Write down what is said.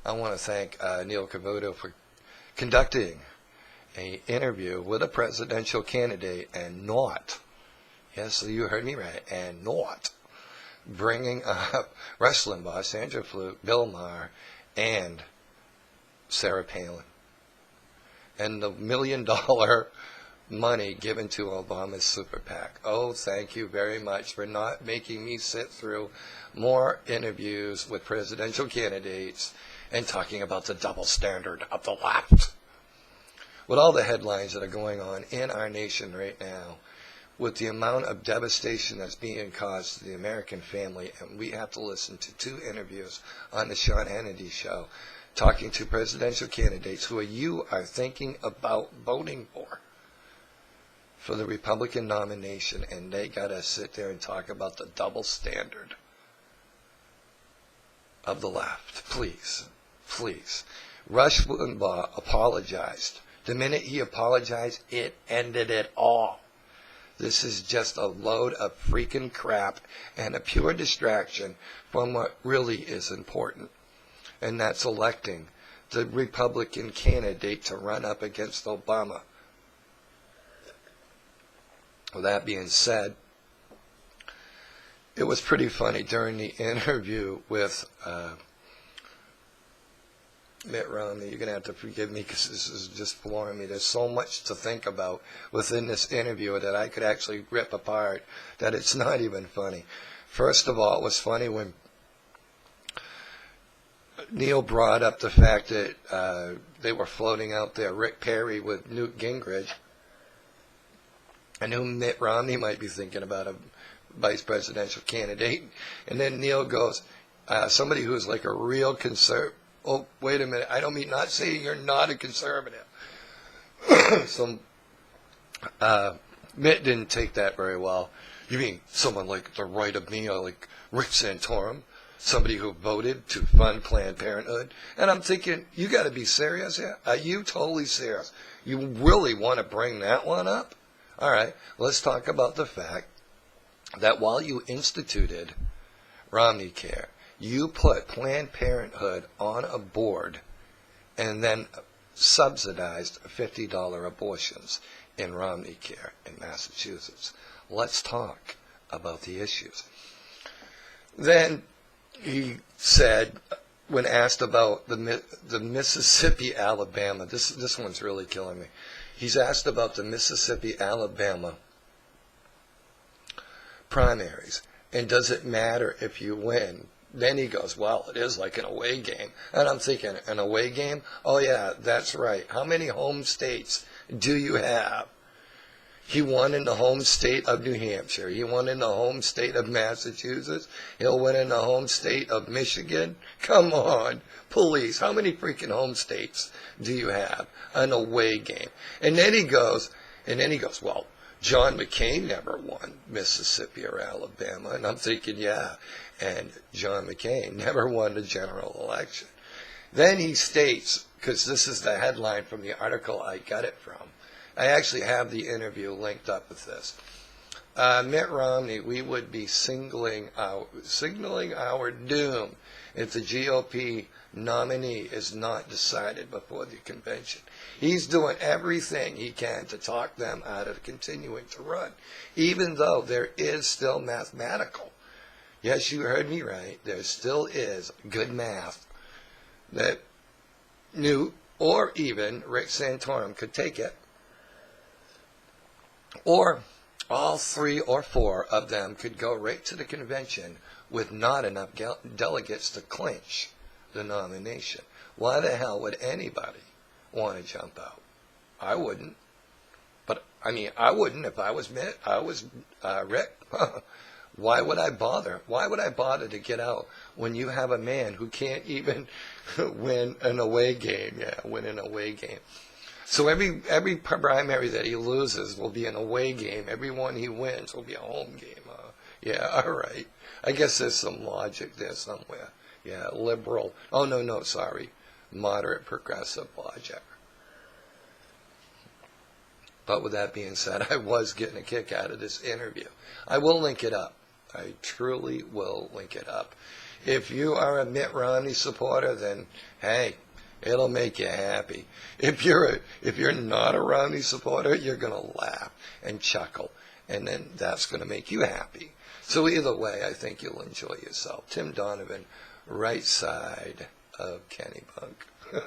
I want to thank Neil Cavuto for conducting an interview with a presidential candidate and not, yes, you heard me right, and not bringing up Rush Limbaugh, Sandra Fluke, Bill Maher, and Sarah Palin. And the $1 million money given to Obama's super PAC. Oh, thank you very much for not making me sit through more interviews with presidential candidates and talking about the double standard of the left. With all the headlines that are going on in our nation right now, with the amount of devastation that's being caused to the American family, and we have to listen to 2 interviews on the Sean Hannity show talking to presidential candidates who you are thinking about voting for the Republican nomination, and they got to sit there and talk about the double standard of the left. Please, please. Rush Limbaugh apologized. The minute he apologized, it ended it all. This is just a load of freaking crap and a pure distraction from what really is important, and that's electing the Republican candidate to run up against Obama. With that being said, it was pretty funny during the interview with Mitt Romney. You're going to have to forgive me because this is just flooring me. There's so much to think about within this interview that I could actually rip apart that it's not even funny. First of all, it was funny when Neil brought up the fact that they were floating out there Rick Perry with Newt Gingrich. I knew Mitt Romney might be thinking about a vice presidential candidate. And then Neil goes, somebody who's like a real conservative. Oh, wait a minute. I don't mean not saying you're not a conservative. So Mitt didn't take that very well. You mean someone like the right of me, or like Rick Santorum, somebody who voted to fund Planned Parenthood? And I'm thinking, you got to be serious here. Are you totally serious? You really want to bring that one up? All right, let's talk about the fact that while you instituted Romney Care, you put Planned Parenthood on a board and then subsidized $50 abortions in Romney Care in Massachusetts. Let's talk about the issues. Then he said, when asked about the Mississippi, Alabama, this one's really killing me. He's asked about the Mississippi, Alabama primaries, and does it matter if you win? Then he goes, well, it is like an away game. And I'm thinking, an away game? Oh, yeah, that's right. How many home states do you have? He won in the home state of New Hampshire. He won in the home state of Massachusetts. He'll win in the home state of Michigan. Come on, police. How many freaking home states do you have? An away game. And then he goes, well, John McCain never won Mississippi or Alabama. And I'm thinking, yeah, and John McCain never won the general election. Then he states, because this is the headline from the article I got it from, I actually have the interview linked up with this. Mitt Romney, we would be signaling our doom if the GOP nominee is not decided before the convention. He's doing everything he can to talk them out of continuing to run, even though there is still mathematical. Yes, you heard me right. There still is good math that Newt or even Rick Santorum could take it. Or all 3 or 4 of them could go right to the convention with not enough delegates to clinch the nomination. Why the hell would anybody want to jump out? I wouldn't. But, I mean, I wouldn't if I was Mitt, I was Rick. Why would I bother? Why would I bother to get out when you have a man who can't even win an away game? Yeah, win an away game. So every primary that he loses will be an away game. Every one he wins will be a home game. Yeah, all right. I guess there's some logic there somewhere. Yeah, liberal. Oh, no, sorry. Moderate progressive logic. But with that being said, I was getting a kick out of this interview. I will link it up. I truly will link it up. If you are a Mitt Romney supporter, then hey, it'll make you happy. If you're not a Romney supporter, you're gonna laugh and chuckle, and then that's gonna make you happy. So either way, I think you'll enjoy yourself. Tim Donovan, right side of Kenny Bug.